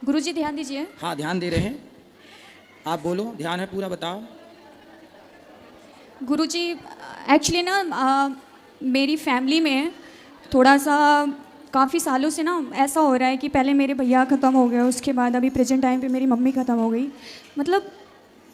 गुरुजी ध्यान दीजिए। हाँ ध्यान दे रहे हैं, आप बोलो, ध्यान है पूरा, बताओ। गुरुजी एक्चुअली ना मेरी फैमिली में थोड़ा सा काफ़ी सालों से ना ऐसा हो रहा है कि पहले मेरे भैया ख़त्म हो गए, उसके बाद अभी प्रेजेंट टाइम पे मेरी मम्मी ख़त्म हो गई। मतलब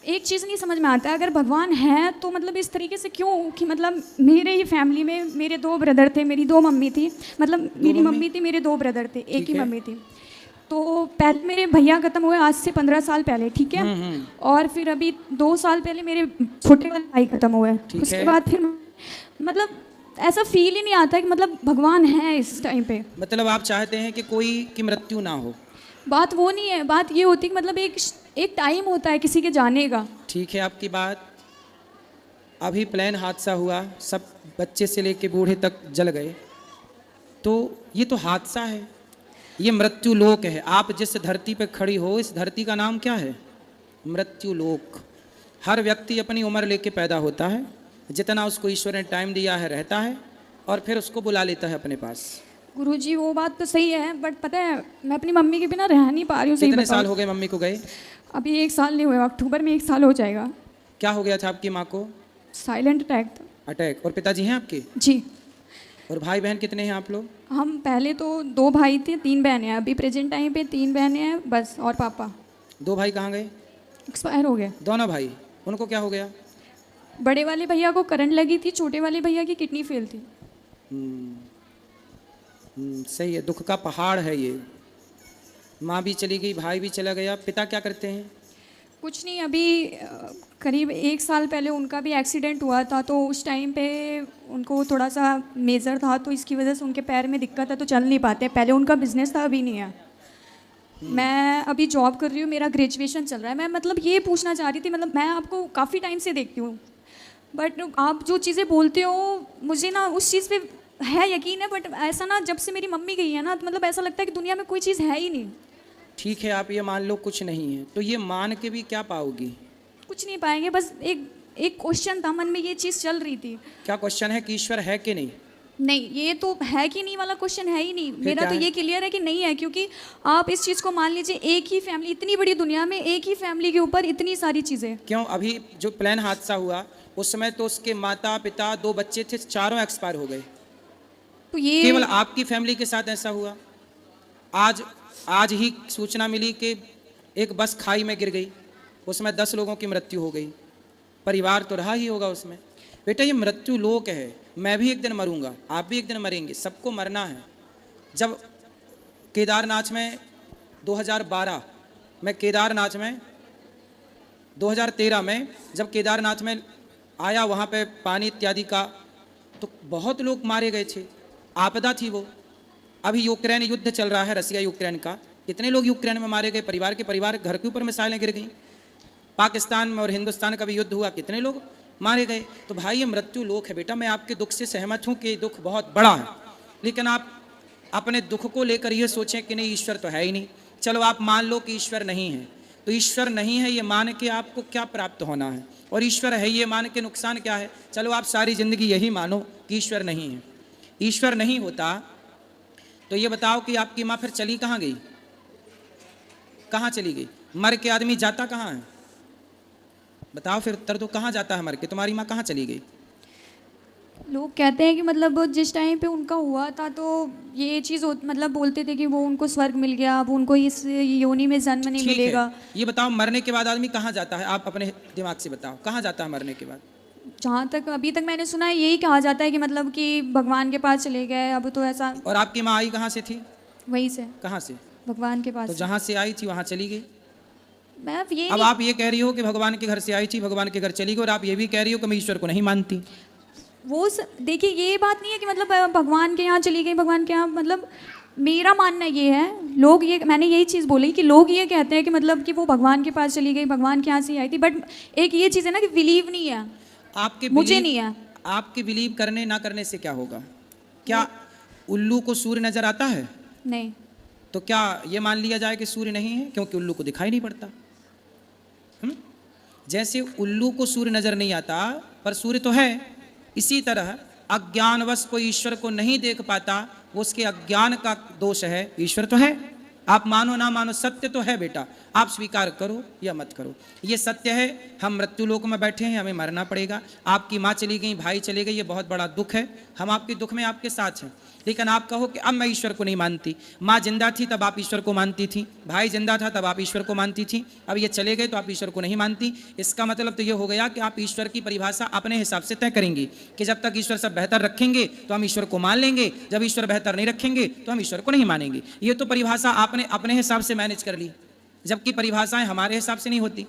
एक चीज़ नहीं समझ में आता है, अगर भगवान है तो मतलब इस तरीके से क्यों कि मतलब मेरे ही फैमिली में मेरे 2 ब्रदर थे, मेरी 2 मम्मी थी, मतलब मेरी मम्मी थी, मेरे 2 ब्रदर थे, एक ही मम्मी थी। तो पहले मेरे भैया ख़त्म हुए आज से 15 साल पहले, ठीक है। और फिर अभी 2 साल पहले मेरे छोटे वाले भाई ख़त्म हुए, उसके बाद फिर मतलब ऐसा फील ही नहीं आता कि मतलब भगवान है इस टाइम पे। मतलब आप चाहते हैं कि कोई की मृत्यु ना हो। बात वो नहीं है, बात ये होती है कि मतलब एक टाइम होता है किसी के जाने का। ठीक है आपकी बात। अभी प्लेन हादसा हुआ, सब बच्चे से लेके बूढ़े तक जल गए, तो ये तो हादसा है, ये मृत्यु लोक है। आप जिस धरती पर खड़ी हो, इस धरती का नाम क्या है? मृत्यु लोक। हर व्यक्ति अपनी उम्र लेके पैदा होता है, जितना उसको ईश्वर ने टाइम दिया है रहता है, और फिर उसको बुला लेता है अपने पास। गुरुजी वो बात तो सही है, बट पता है मैं अपनी मम्मी के बिना रह नहीं पा रही हूँ। सही कितने बताओ, साल हो गए मम्मी को गए? अभी 1 साल नहीं हुआ, अक्टूबर में 1 साल हो जाएगा। क्या हो गया था आपकी माँ को? साइलेंट अटैक था। अटैक। और पिताजी हैं आपके? जी। और भाई बहन कितने हैं आप लोग? हम पहले तो 2 भाई थे, 3 बहनें हैं, अभी प्रेजेंट टाइम पे 3 बहनें हैं बस, और पापा 2 भाई कहाँ गए? एक्सपायर हो गए। दोनों भाई, उनको क्या हो गया? बड़े वाले भैया को करंट लगी थी, छोटे वाले भैया की किडनी फेल थी। सही है, दुख का पहाड़ है ये। माँ भी चली गई, भाई भी चला गया। पिता क्या करते हैं? कुछ नहीं, अभी करीब 1 साल पहले उनका भी एक्सीडेंट हुआ था, तो उस टाइम पे उनको थोड़ा सा मेजर था, तो इसकी वजह से उनके पैर में दिक्कत है, तो चल नहीं पाते। पहले उनका बिजनेस था, अभी नहीं है। मैं अभी जॉब कर रही हूँ, मेरा ग्रेजुएशन चल रहा है। मैं मतलब ये पूछना चाह रही थी, मतलब मैं आपको काफ़ी टाइम से देखती हूँ, बट आप जो चीज़ें बोलते हो मुझे ना उस चीज़ पे है यकीन है, बट ऐसा ना जब से मेरी मम्मी गई है ना, तो मतलब ऐसा लगता है कि दुनिया में कोई चीज़ है ही नहीं। ठीक है, आप ये मान लो कुछ नहीं है, तो ये मान के भी क्या पाओगी? कुछ नहीं पाएंगे, बस एक क्वेश्चन था मन में, ये चीज़ चल रही थी। क्या क्वेश्चन है कि ईश्वर है कि नहीं? नहीं, ये तो है कि नहीं वाला क्वेश्चन है ही नहीं, मेरा तो है? ये क्लियर है कि नहीं है, क्योंकि आप इस चीज़ को मान लीजिए, एक ही फैमिली, इतनी बड़ी दुनिया में एक ही फैमिली के ऊपर इतनी सारी चीज़ें। क्यों? अभी जो प्लेन हादसा हुआ उस समय तो उसके माता पिता 2 बच्चे थे, चारों एक्सपायर हो गए। तो ये केवल आपकी फैमिली के साथ ऐसा हुआ? आज ही सूचना मिली कि एक बस खाई में गिर गई, उसमें 10 लोगों की मृत्यु हो गई। परिवार तो रहा ही होगा उसमें। बेटा ये मृत्यु लोक है, मैं भी एक दिन मरूंगा, आप भी एक दिन मरेंगे, सबको मरना है। जब केदारनाथ में 2012 में, केदारनाथ में 2013 में जब केदारनाथ में आया, वहाँ पे पानी इत्यादि का, तो बहुत लोग मारे गए थे, आपदा थी वो। अभी यूक्रेन युद्ध चल रहा है, रसिया यूक्रेन का, कितने लोग यूक्रेन में मारे गए, परिवार के परिवार घर के ऊपर मिसाइलें गिर गई। पाकिस्तान में और हिंदुस्तान का भी युद्ध हुआ, कितने लोग मारे गए। तो भाई ये मृत्यु लोक है। बेटा मैं आपके दुख से सहमत हूँ कि दुख बहुत बड़ा है, लेकिन आप अपने दुख को लेकर ये सोचें कि नहीं ईश्वर तो है ही नहीं। चलो आप मान लो कि ईश्वर नहीं है, तो ईश्वर नहीं है ये मान के आपको क्या प्राप्त होना है, और ईश्वर है ये मान के नुकसान क्या है? चलो आप सारी जिंदगी यही मानो कि ईश्वर नहीं है। ईश्वर नहीं होता तो ये बताओ कि आपकी माँ फिर चली कहाँ गई? कहाँ चली गई? मर के आदमी जाता कहाँ है? बताओ फिर उत्तर दो, कहाँ जाता है मर के? तुम्हारी माँ कहाँ चली गई? लोग कहते हैं कि मतलब जिस टाइम पे उनका हुआ था, तो ये चीज़ मतलब बोलते थे कि वो उनको स्वर्ग मिल गया, अब उनको इस योनि में जन्म नहीं ठीक मिलेगा। है, ये बताओ मरने के बाद आदमी कहाँ जाता है? आप अपने दिमाग से बताओ, कहाँ जाता है मरने के बाद? जहाँ तक अभी तक मैंने सुना है यही कहा जाता है कि मतलब कि भगवान के पास चले गए, अब तो ऐसा। और आपकी माँ आई कहाँ से थी? वहीं से, कहाँ से? भगवान के पास। तो जहाँ से आई थी वहाँ चली गई। मैं अब ये अब आप ये कह रही हो कि भगवान के घर से आई थी, भगवान के घर चली गई, और आप ये भी कह रही हो कि मैं ईश्वर को नहीं मानती। वो देखिए ये बात नहीं है कि मतलब भगवान के यहाँ चली गई, भगवान के यहाँ, मतलब मेरा मानना ये है, लोग ये, मैंने यही चीज़ बोली कि लोग ये कहते हैं कि मतलब कि वो भगवान के पास चली गई, भगवान के यहाँ से आई थी, बट एक ये चीज़ है ना कि बिलीव नहीं है, आपके मुझे नहीं है। आपके बिलीव करने ना करने से क्या होगा? क्या उल्लू को सूर्य नजर आता है? नहीं। तो क्या ये मान लिया जाए कि सूर्य नहीं है क्योंकि उल्लू को दिखाई नहीं पड़ता? जैसे उल्लू को सूर्य नजर नहीं आता पर सूर्य तो है, इसी तरह अज्ञानवश कोई ईश्वर को नहीं देख पाता, वो उसके अज्ञान का दोष है, ईश्वर तो है। आप मानो ना मानो, सत्य तो है बेटा, आप स्वीकार करो या मत करो, ये सत्य है। हम मृत्यु लोक में बैठे हैं, हमें मरना पड़ेगा। आपकी माँ चली गई, भाई चले गए, ये बहुत बड़ा दुख है। हम आपके दुख में आपके साथ हैं। लेकिन आप कहो कि अब मैं ईश्वर को नहीं मानती। माँ जिंदा थी तब आप ईश्वर को मानती थी, भाई जिंदा था तब आप ईश्वर को मानती थी, अब ये चले गए तो आप ईश्वर को नहीं मानती। इसका मतलब तो ये हो गया कि आप ईश्वर की परिभाषा अपने हिसाब से तय करेंगी कि जब तक ईश्वर सब बेहतर रखेंगे तो हम ईश्वर को मान लेंगे, जब ईश्वर बेहतर नहीं रखेंगे तो हम ईश्वर को नहीं मानेंगे। ये तो परिभाषा आपने अपने हिसाब से मैनेज कर ली, जबकि परिभाषाएं हमारे हिसाब से नहीं होती।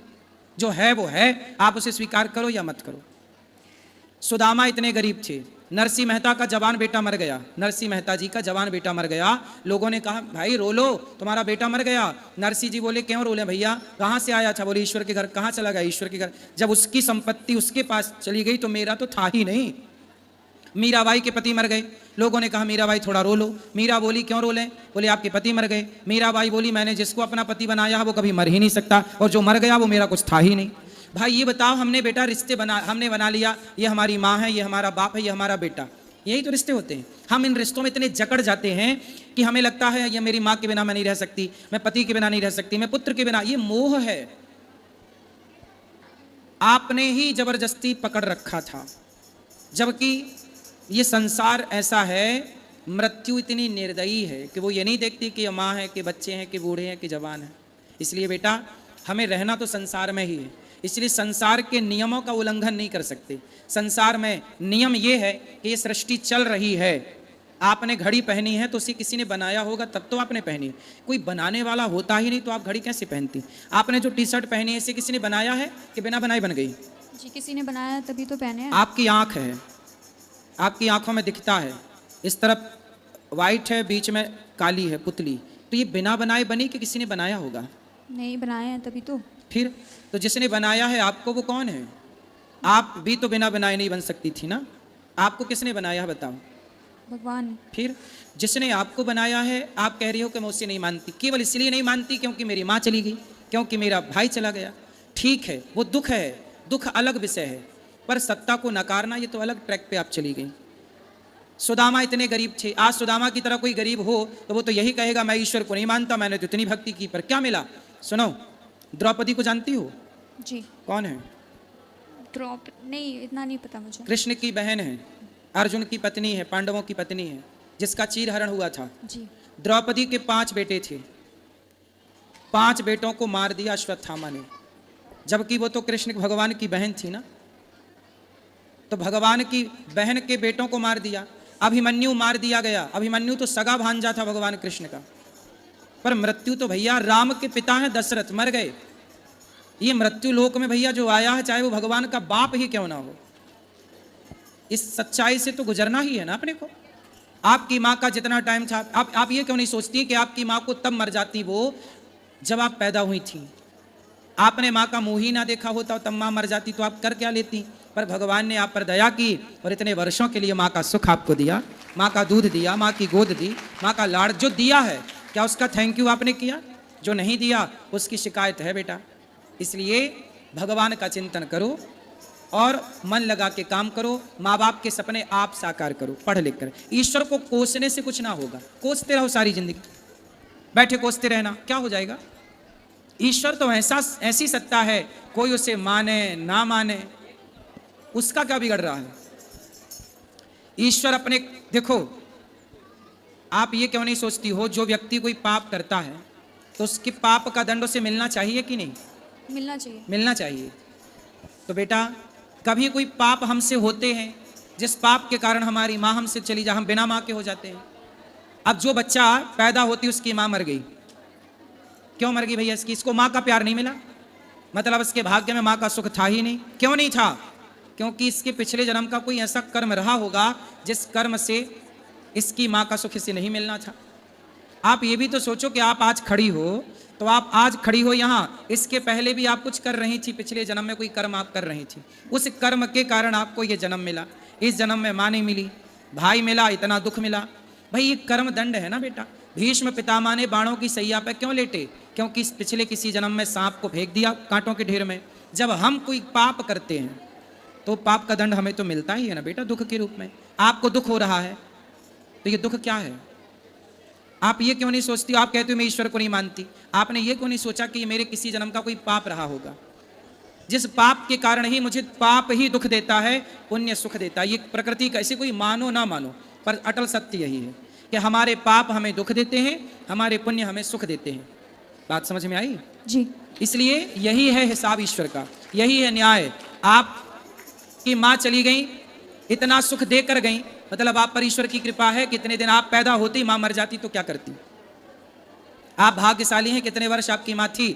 जो है वो है, आप उसे स्वीकार करो या मत करो। सुदामा इतने गरीब थे, नरसिंह मेहता का जवान बेटा मर गया, नरसिंह मेहता जी का जवान बेटा मर गया। लोगों ने कहा भाई रो लो, तुम्हारा बेटा मर गया। नरसिंह जी बोले क्यों रोले भैया, कहाँ से आया था? बोले ईश्वर के घर। कहाँ चला गया? ईश्वर के घर। जब उसकी संपत्ति उसके पास चली गई तो मेरा तो था ही नहीं। मीराबाई के पति मर गए, लोगों ने कहा मीराबाई थोड़ा रो लो। मीरा बोली क्यों रोले? बोले आपके पति मर गए। मीराबाई बोली मैंने जिसको अपना पति बनाया वो कभी मर ही नहीं सकता, और जो मर गया वो मेरा कुछ था ही नहीं। भाई ये बताओ, हमने बेटा रिश्ते हमने बना लिया, ये हमारी माँ है, ये हमारा बाप है, ये हमारा बेटा, यही तो रिश्ते होते हैं। हम इन रिश्तों में इतने जकड़ जाते हैं कि हमें लगता है ये मेरी माँ के बिना मैं नहीं रह सकती, मैं पति के बिना नहीं रह सकती, मैं पुत्र के बिना। ये मोह है, आपने ही जबरदस्ती पकड़ रखा था। जबकि ये संसार ऐसा है, मृत्यु इतनी निर्दयी है कि वो ये नहीं देखती कि ये माँ है, कि बच्चे हैं, कि बूढ़े हैं, कि जवान हैं। इसलिए बेटा हमें रहना तो संसार में ही है, इसलिए संसार के नियमों का उल्लंघन नहीं कर सकते। संसार में नियम ये है कि ये सृष्टि चल रही है। आपने घड़ी पहनी है तो उसे किसी ने बनाया होगा तब तो आपने पहनी है, कोई बनाने वाला होता ही नहीं तो आप घड़ी कैसे पहनती? आपने जो टी शर्ट पहनी है इसे किसी ने बनाया है कि बिना बनाई बन गई? जी किसी ने बनाया तभी तो पहने हैं। आपकी आँख है, आपकी आँखों में दिखता है, इस तरफ वाइट है, बीच में काली है पुतली, तो ये बिना बनाए बनी कि किसी ने बनाया होगा? नहीं बनाए हैं तभी तो। फिर तो जिसने बनाया है आपको वो कौन है? आप भी तो बिना बनाए नहीं बन सकती थी ना। आपको किसने बनाया है बताओ? भगवान। फिर जिसने आपको बनाया है, आप कह रही हो कि मैं उससे नहीं मानती, केवल इसलिए नहीं मानती क्योंकि मेरी माँ चली गई, क्योंकि मेरा भाई चला गया। ठीक है, वो दुख है, दुख अलग विषय है, पर सत्ता को नकारना ये तो अलग ट्रैक पे आप चली गई। सुदामा इतने गरीब थे, आज सुदामा की तरह कोई गरीब हो तो वो तो यही कहेगा मैं ईश्वर को नहीं मानता, मैंने तो इतनी भक्ति की, पर क्या मिला? सुनो, द्रौपदी को जानती हो? जी। कौन है? नहीं, इतना नहीं पता मुझे। कृष्ण की बहन है, अर्जुन की पत्नी है, पांडवों की पत्नी है, जिसका चीरहरण हुआ था। जी। द्रौपदी के 5 बेटे थे, 5 बेटों को मार दिया अश्वत्थामा ने, जबकि वो तो कृष्ण भगवान की बहन थी ना। तो भगवान की बहन के बेटों को मार दिया। अभिमन्यु मार दिया गया। अभिमन्यु तो सगा भांजा था भगवान कृष्ण का, पर मृत्यु तो भैया राम के पिता हैं दशरथ, मर गए। ये मृत्यु लोक में भैया जो आया है, चाहे वो भगवान का बाप ही क्यों ना हो, इस सच्चाई से तो गुजरना ही है ना अपने को। आपकी माँ का जितना टाइम था, आप ये क्यों नहीं सोचती कि आपकी माँ को तब मर जाती वो जब आप पैदा हुई थी? आपने माँ का मुंह ही ना देखा होता तब माँ मर जाती तो आप कर क्या लेती? पर भगवान ने आप पर दया की और इतने वर्षों के लिए माँ का सुख आपको दिया, माँ का दूध दिया, माँ की गोद दी, माँ का लाड़ जो दिया है, क्या उसका थैंक यू आपने किया? जो नहीं दिया उसकी शिकायत है बेटा। इसलिए भगवान का चिंतन करो और मन लगा के काम करो। माँ बाप के सपने आप साकार करो पढ़ लिख कर। ईश्वर को कोसने से कुछ ना होगा, कोसते रहो सारी जिंदगी, बैठे कोसते रहना, क्या हो जाएगा? ईश्वर तो ऐसी सत्ता है, कोई उसे माने ना माने उसका क्या बिगड़ रहा है? ईश्वर अपने, देखो आप ये क्यों नहीं सोचती हो, जो व्यक्ति कोई पाप करता है तो उसके पाप का दंड उसे मिलना चाहिए कि नहीं? मिलना चाहिए। मिलना चाहिए। तो बेटा कभी कोई पाप हमसे होते हैं जिस पाप के कारण हमारी माँ हमसे चली जा, हम बिना माँ के हो जाते हैं। अब जो बच्चा पैदा होती उसकी माँ मर गई, क्यों मर गई भैया? इसको माँ का प्यार नहीं मिला, मतलब इसके भाग्य में माँ का सुख था ही नहीं। क्यों नहीं था? क्योंकि इसके पिछले जन्म का कोई ऐसा कर्म रहा होगा जिस कर्म से इसकी माँ का सुख इसे नहीं मिलना था। आप ये भी तो सोचो कि आप आज खड़ी हो, तो आप आज खड़ी हो यहाँ, इसके पहले भी आप कुछ कर रही थी, पिछले जन्म में कोई कर्म आप कर रही थी, उस कर्म के कारण आपको ये जन्म मिला। इस जन्म में माँ नहीं मिली, भाई मिला, इतना दुख मिला। भाई ये कर्म दंड है ना बेटा। भीष्म पितामह ने बाणों की सैया पे क्यों लेटे? क्योंकि इस पिछले किसी जन्म में सांप को फेंक दिया कांटों के ढेर में। जब हम कोई पाप करते हैं तो पाप का दंड हमें तो मिलता ही है ना बेटा, दुख के रूप में। आपको दुख हो रहा है तो ये दुख क्या है? आप ये क्यों नहीं सोचती हो, आप कहते हो मैं ईश्वर को नहीं मानती, आपने ये क्यों नहीं सोचा कि मेरे किसी जन्म का कोई पाप रहा होगा, जिस पाप के कारण ही मुझे पाप ही दुख देता है, पुण्य सुख देता है। ये प्रकृति का, ऐसे कोई मानो ना मानो, पर अटल सत्य यही है कि हमारे पाप हमें दुख देते हैं, हमारे पुण्य हमें सुख देते हैं। बात समझ में आई? जी। इसलिए यही है हिसाब ईश्वर का, यही है न्याय। आप की माँ चली गई, इतना सुख देकर गई, मतलब आप पर ईश्वर की कृपा है। कितने दिन आप पैदा होती माँ मर जाती तो क्या करती? आप भाग्यशाली हैं, कितने वर्ष आपकी माँ थी।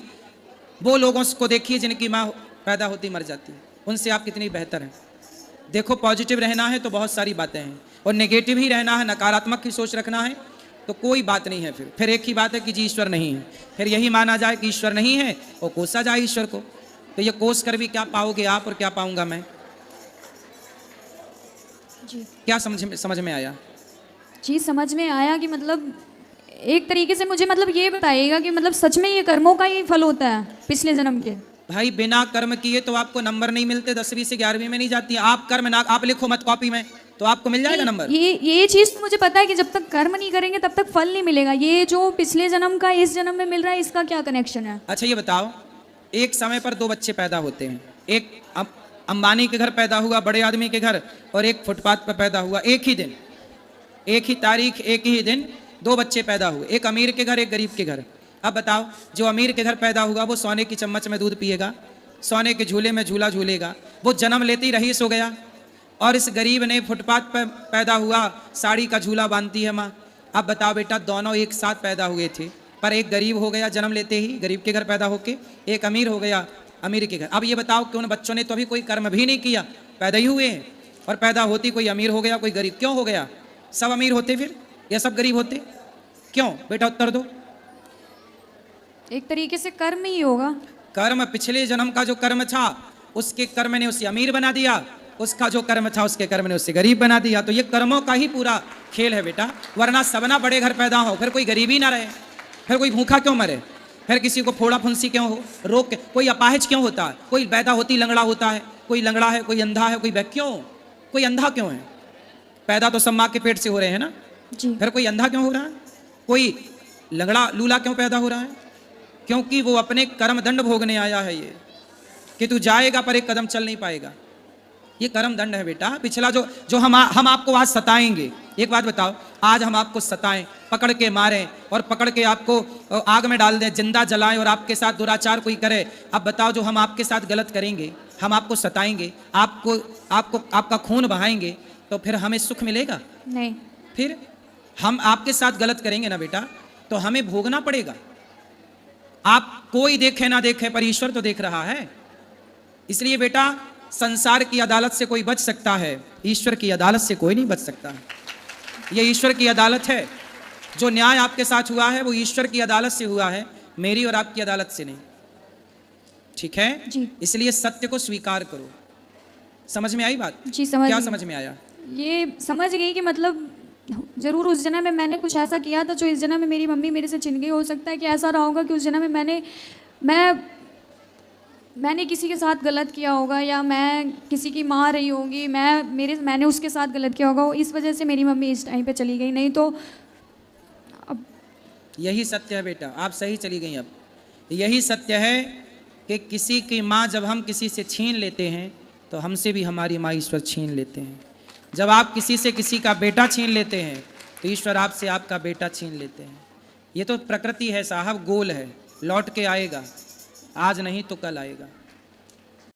वो लोगों को देखिए जिनकी माँ पैदा होती मर जाती है, उनसे आप कितनी बेहतर हैं। देखो, पॉजिटिव रहना है तो बहुत सारी बातें हैं, और नेगेटिव ही रहना है, नकारात्मक की सोच रखना है तो कोई बात नहीं है। फिर एक ही बात है कि जी ईश्वर नहीं है, फिर यही माना जाए कि ईश्वर नहीं है और कोसा जाए ईश्वर को। तो ये कोस कर भी क्या पाओगे आप और क्या पाऊंगा मैं? जी। क्या समझ में आया? जी, समझ में आया कि मतलब एक तरीके से मुझे मतलब ये बताइएगा कि मतलब सच में ये कर्मों का ही फल होता है पिछले जन्म के? भाई, बिना कर्म किए तो आपको नंबर नहीं मिलते, 10वीं से 11वीं में नहीं जाती। आप कर्म ना, आप लिखो मत कॉपी में, तो आपको मिल जाएगा नंबर। ये चीज़ तो मुझे पता है कि जब तक कर्म नहीं करेंगे तब तक फल नहीं मिलेगा। ये जो पिछले जन्म का इस जन्म में मिल रहा है, इसका क्या कनेक्शन है? अच्छा ये बताओ, एक समय पर दो बच्चे पैदा होते हैं, एक अंबानी के घर पैदा हुआ, बड़े आदमी के घर, और एक फुटपाथ पर पैदा हुआ। एक ही दिन, एक ही तारीख, एक ही दिन दो बच्चे पैदा हुए, एक अमीर के घर, एक गरीब के घर। अब बताओ, जो अमीर के घर पैदा हुआ वो सोने की चम्मच में दूध पिएगा, सोने के झूले में झूला झूलेगा, वो जन्म लेते ही रईस हो गया। और इस गरीब ने फुटपाथ पर पैदा हुआ, साड़ी का झूला बांधती है माँ। अब बताओ बेटा, दोनों एक साथ पैदा हुए थे, पर एक गरीब हो गया जन्म लेते ही, गरीब के घर पैदा होके, एक अमीर हो गया अमीर के घर। अब ये बताओ कि उन बच्चों ने तो अभी कोई कर्म भी नहीं किया, पैदा ही हुए हैं, और पैदा होती कोई अमीर हो गया कोई गरीब। क्यों हो गया? सब अमीर होते फिर या सब गरीब होते? क्यों बेटा, उत्तर दो। एक तरीके से कर्म ही होगा। कर्म, पिछले जन्म का जो कर्म था उसके कर्म ने उसे अमीर बना दिया, उसका जो कर्म था उसके कर्म ने उसे गरीब बना दिया। तो ये कर्मों का ही पूरा खेल है बेटा, वरना सबना बड़े घर पैदा हो, फिर कोई गरीबी ना रहे, फिर कोई भूखा क्यों मरे, फिर किसी को फोड़ा फुंसी क्यों हो, रोग कोई अपाहिज क्यों होता है, कोई पैदा होती लंगड़ा होता है, कोई लंगड़ा है, कोई अंधा है, कोई क्यों, कोई अंधा क्यों है? पैदा तो सब माँ के पेट से हो रहे हैं ना जी। फिर कोई अंधा क्यों हो रहा है? कोई लंगड़ा लूला क्यों पैदा हो रहा है? क्योंकि वो अपने कर्म दंड भोगने आया है, ये कि तू जाएगा पर एक कदम चल नहीं पाएगा। ये कर्म दंड है बेटा। पिछला जो हम आपको आज सताएंगे, एक बात बताओ, आज हम आपको सताएं, पकड़ के मारें और पकड़ के आपको आग में डाल दें, जिंदा जलाएं और आपके साथ दुराचार कोई करे, अब बताओ जो हम आपके साथ गलत करेंगे, हम आपको सताएंगे, आपका खून बहाएंगे, तो फिर हमें सुख मिलेगा? नहीं। फिर हम आपके साथ गलत करेंगे ना बेटा, तो हमें भोगना पड़ेगा। आप कोई देखे ना देखे पर ईश्वर तो देख रहा है। इसलिए बेटा, संसार की अदालत से कोई बच सकता है, ईश्वर की अदालत से कोई नहीं बच सकता। यह ईश्वर की अदालत है। जो न्याय आपके साथ हुआ है वो ईश्वर की अदालत से हुआ है, मेरी और आपकी अदालत से नहीं। ठीक है जी। इसलिए सत्य को स्वीकार करो। समझ में आई बात? जी, समझ क्या गई। समझ में आया? ये समझ गई कि मतलब जरूर उस जन्म में मैंने कुछ ऐसा किया था जो इस जन्म में मेरी मम्मी मेरे से छिन गई। हो सकता है कि ऐसा रहा होगा कि उस जन्म में मैंने किसी के साथ गलत किया होगा, या मैं किसी की माँ रही होगी, मैंने उसके साथ गलत किया होगा, इस वजह से मेरी मम्मी इस टाइम पे चली गई। नहीं तो अब यही सत्य है बेटा, आप सही चली गई। अब यही सत्य है कि किसी की माँ जब हम किसी से छीन लेते हैं तो हमसे भी हमारी माँ ईश्वर छीन लेते हैं। जब आप किसी से किसी का बेटा छीन लेते हैं तो ईश्वर आपसे आपका बेटा छीन लेते हैं। ये तो प्रकृति है साहब, गोल है, लौट के आएगा, आज नहीं तो कल आएगा।